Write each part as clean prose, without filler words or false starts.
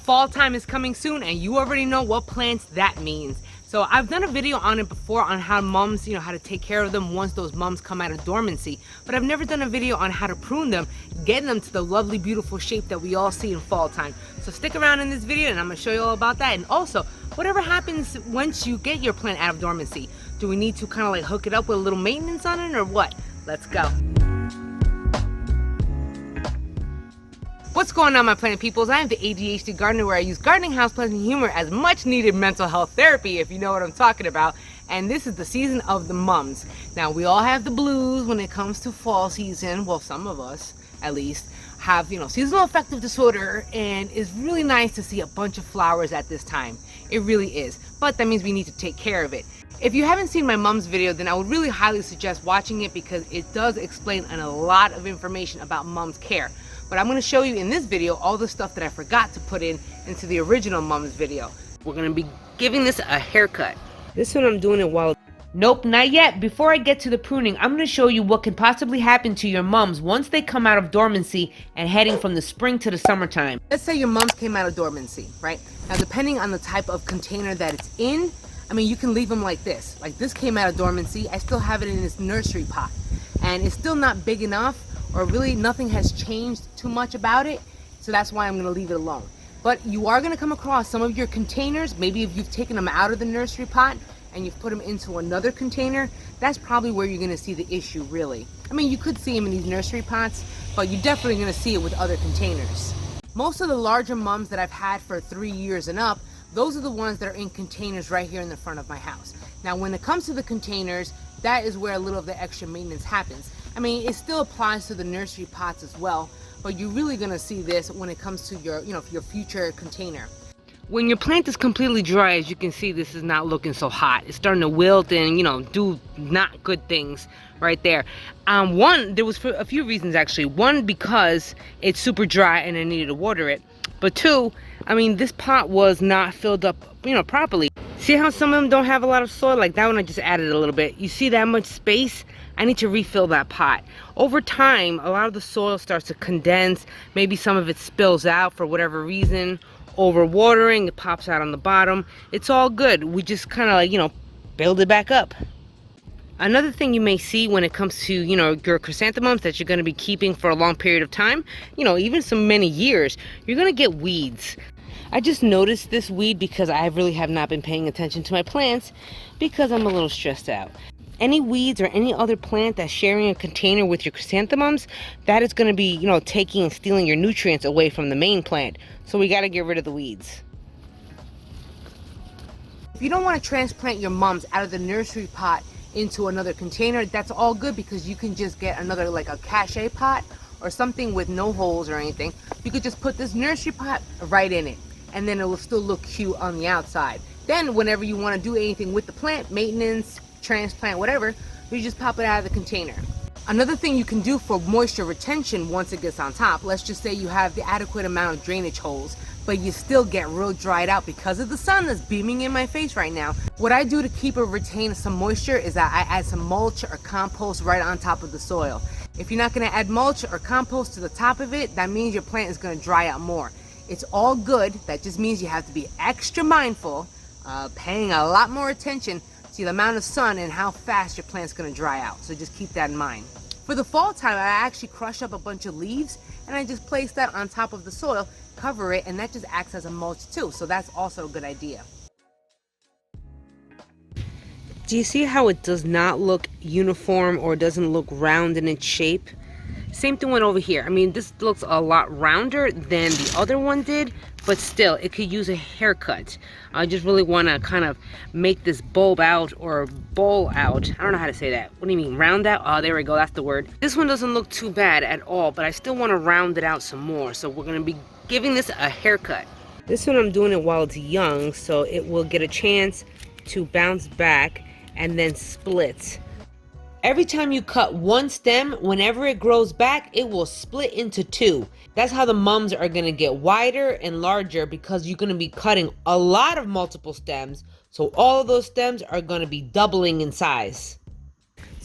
Fall time is coming soon, and you already know what plants that means. So I've done a video on it before on how mums, how to take care of them once those mums come out of dormancy. But I've never done a video on how to prune them, getting them to the lovely, beautiful shape that we all see in fall time. So stick around in this video and I'm gonna show you all about that. And also, whatever happens once you get your plant out of dormancy. Do we need to kind of like hook it up with a little maintenance on it or what? Let's go. What's going on, my planet peoples? I am the ADHD gardener, where I use gardening, houseplants, and humor as much needed mental health therapy, if you know what I'm talking about. And this is the season of the mums. Now, we all have the blues when it comes to fall season. Well, some of us, at least, have, seasonal affective disorder, and it's really nice to see a bunch of flowers at this time. It really is. But that means we need to take care of it. If you haven't seen my mom's video, then I would really highly suggest watching it, because it does explain a lot of information about mom's care. But I'm going to show you in this video all the stuff that I forgot to put into the original mom's video. We're going to be giving this a haircut. This one I'm doing it while... Nope, not yet. Before I get to the pruning, I'm going to show you what can possibly happen to your mums once they come out of dormancy and heading from the spring to the summertime. Let's say your mums came out of dormancy, right? Now, depending on the type of container that it's in, you can leave them like this. Like this came out of dormancy. I still have it in this nursery pot. And it's still not big enough, or really nothing has changed too much about it, so that's why I'm going to leave it alone. But you are going to come across some of your containers. Maybe if you've taken them out of the nursery pot and you've put them into another container, that's probably where you're going to see the issue, really. You could see them in these nursery pots, but you're definitely going to see it with other containers. Most of the larger mums that I've had for 3 years and up, those are the ones that are in containers right here in the front of my house. Now, when it comes to the containers, that is where a little of the extra maintenance happens. It still applies to the nursery pots as well, but you're really going to see this when it comes to your, your future container. When your plant is completely dry, as you can see, this is not looking so hot. It's starting to wilt and, do not good things right there. One, there was for a few reasons actually. One, because it's super dry and I needed to water it. But two, this pot was not filled up, properly. See how some of them don't have a lot of soil? Like that one, I just added a little bit. You see that much space? I need to refill that pot. Over time, a lot of the soil starts to condense. Maybe some of it spills out for whatever reason. Overwatering, it pops out on the bottom. It's all good. We just kind of build it back up. Another thing you may see when it comes to, your chrysanthemums that you're going to be keeping for a long period of time, even so many years, you're going to get weeds. I just noticed this weed because I really have not been paying attention to my plants because I'm a little stressed out. Any weeds or any other plant that's sharing a container with your chrysanthemums, that is going to be, taking and stealing your nutrients away from the main plant. So we got to get rid of the weeds. If you don't want to transplant your mums out of the nursery pot into another container, that's all good, because you can just get another, like a cachet pot or something with no holes or anything. You could just put this nursery pot right in it, and then it will still look cute on the outside. Then whenever you want to do anything with the plant, maintenance, transplant, whatever, you just pop it out of the container. Another thing you can do for moisture retention once it gets on top, let's just say you have the adequate amount of drainage holes, but you still get real dried out because of the sun that's beaming in my face right now. What I do to keep or retain some moisture is that I add some mulch or compost right on top of the soil. If you're not going to add mulch or compost to the top of it, that means your plant is going to dry out more. It's all good. That just means you have to be extra mindful, paying a lot more attention to the amount of sun and how fast your plant's going to dry out. So just keep that in mind. For the fall time, I actually crush up a bunch of leaves and I just place that on top of the soil, cover it, and that just acts as a mulch too. So that's also a good idea. Do you see how it does not look uniform or doesn't look round in its shape? Same thing went over here. This looks a lot rounder than the other one did, but still, it could use a haircut. I just really want to kind of make this bulb out or bowl out. I don't know how to say that. What do you mean, round out? Oh, there we go, that's the word. This one doesn't look too bad at all, but I still want to round it out some more. So we're going to be giving this a haircut. This one I'm doing it while it's young, so it will get a chance to bounce back and then split. Every time you cut one stem, whenever it grows back, it will split into two. That's how the mums are going to get wider and larger, because you're going to be cutting a lot of multiple stems. So all of those stems are going to be doubling in size.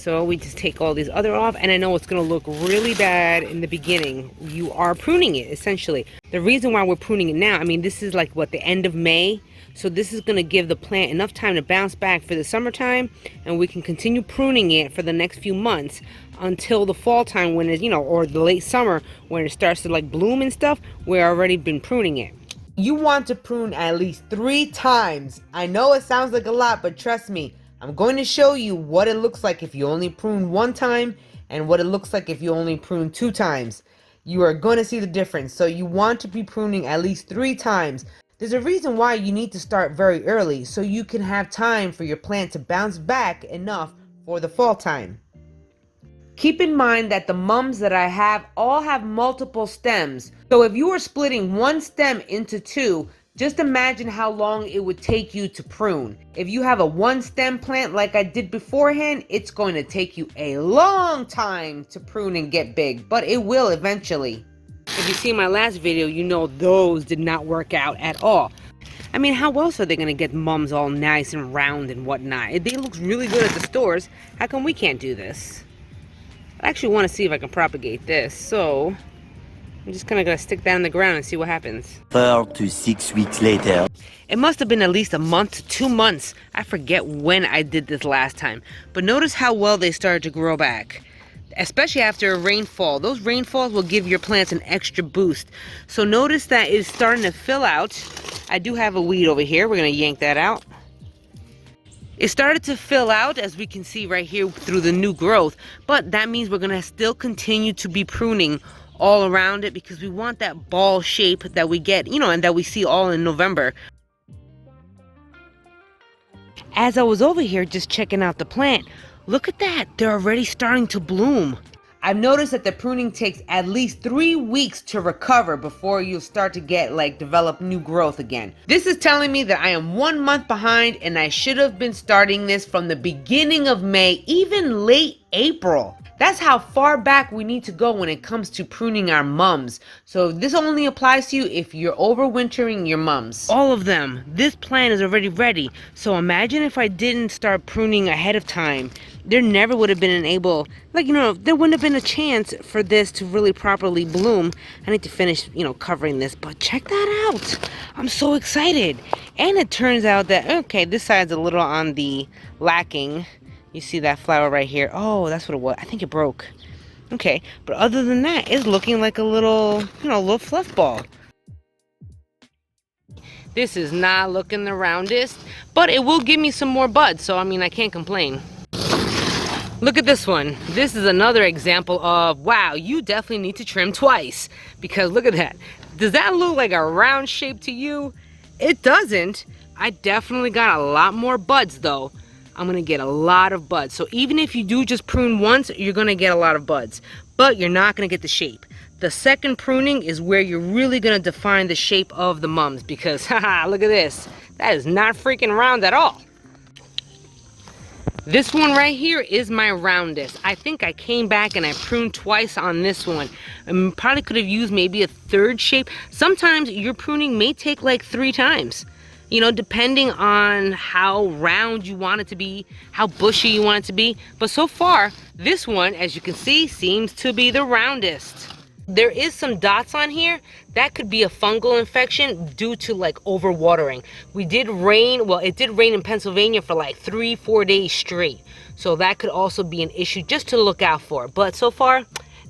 So we just take all these other off, and I know it's going to look really bad in the beginning. You are pruning it, essentially. The reason why we're pruning it now, I mean, this is like, what, the end of May? So this is going to give the plant enough time to bounce back for the summertime, and we can continue pruning it for the next few months until the fall time when it's, you know, or the late summer when it starts to like bloom and stuff. We've already been pruning it. You want to prune at least 3 times. I know it sounds like a lot, but trust me, I'm going to show you what it looks like if you only prune 1 time and what it looks like if you only prune 2 times. You are going to see the difference. So you want to be pruning at least 3 times. There's a reason why you need to start very early, so you can have time for your plant to bounce back enough for the fall time. Keep in mind that the mums that I have all have multiple stems. So if you are splitting one stem into 2, just imagine how long it would take you to prune. If you have a 1 stem plant like I did beforehand, it's going to take you a long time to prune and get big, but it will eventually. If you see my last video, you know those did not work out at all. I mean, how else are they going to get mums all nice and round and whatnot? They look really good at the stores. How come we can't do this? I actually want to see if I can propagate this, so I'm just kind of going to stick that in the ground and see what happens. 4 to 6 weeks later. It must have been at least a month to 2 months. I forget when I did this last time. But notice how well they started to grow back. Especially after a rainfall. Those rainfalls will give your plants an extra boost. So notice that it's starting to fill out. I do have a weed over here. We're going to yank that out. It started to fill out, as we can see right here, through the new growth. But that means we're going to still continue to be pruning all around it because we want that ball shape that we get, you know, and that we see all in November. As I was over here just checking out the plant, look at that, they're already starting to bloom. I've noticed that the pruning takes at least 3 weeks to recover before you start to get develop new growth again. This is telling me that I am 1 month behind, and I should have been starting this from the beginning of May, even late April. That's how far back we need to go when it comes to pruning our mums. So this only applies to you if you're overwintering your mums. All of them. This plant is already ready. So imagine if I didn't start pruning ahead of time. There never would have been there wouldn't have been a chance for this to really properly bloom. I need to finish, covering this, but check that out. I'm so excited. And it turns out that, okay, this side's a little on the lacking. You see that flower right here? Oh, that's what it was. I think it broke. Okay, but other than that, it's looking like a little, little fluff ball. This is not looking the roundest, but it will give me some more buds, so I mean, I can't complain. Look at this one. This is another example of, wow, you definitely need to trim twice, because look at that. Does that look like a round shape to you? It doesn't. I definitely got a lot more buds though. I'm gonna get a lot of buds. So even if you do just prune once, you're gonna get a lot of buds, but you're not gonna get the shape. The second pruning is where you're really gonna define the shape of the mums, because haha, look at this. That is not freaking round at all. This one right here is my roundest. I think I came back and I pruned twice on this one. I probably could have used maybe a third shape. Sometimes your pruning may take like 3 times. Depending on how round you want it to be, how bushy you want it to be. But so far, this one, as you can see, seems to be the roundest. There is some dots on here. That could be a fungal infection due to overwatering. It did rain in Pennsylvania for 3-4 days straight. So that could also be an issue just to look out for. But so far,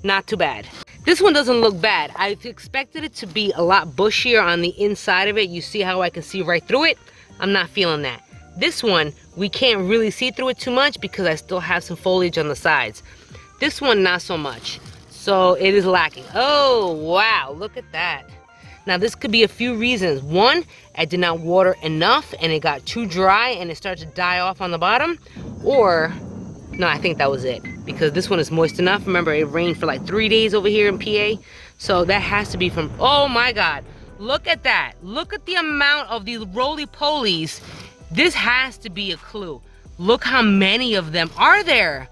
not too bad. This one doesn't look bad. I expected it to be a lot bushier on the inside of it. You see how I can see right through it? I'm not feeling that. This one, we can't really see through it too much because I still have some foliage on the sides. This one, not so much. So it is lacking. Oh, wow, look at that. Now this could be a few reasons. One, I did not water enough and it got too dry and it started to die off on the bottom. Or, no, I think that was it. Because this one is moist enough. Remember, it rained for 3 days over here in PA. So that has to be from, oh my God. Look at that. Look at the amount of these roly-polies. This has to be a clue. Look how many of them are there.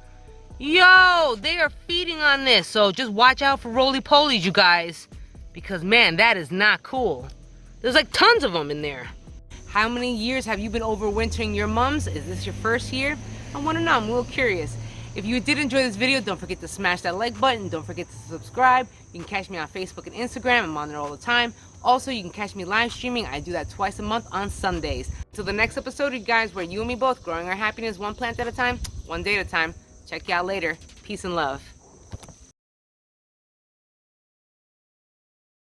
Yo, they are feeding on this. So just watch out for roly-polies, you guys. Because man, that is not cool. There's tons of them in there. How many years have you been overwintering your mums? Is this your first year? I want to know. I'm a little curious. If you did enjoy this video, don't forget to smash that like button. Don't forget to subscribe. You can catch me on Facebook and Instagram. I'm on there all the time. Also, you can catch me live streaming. I do that twice a month on Sundays. Till the next episode, you guys, where you and me both growing our happiness one plant at a time, one day at a time. Check you out later. Peace and love.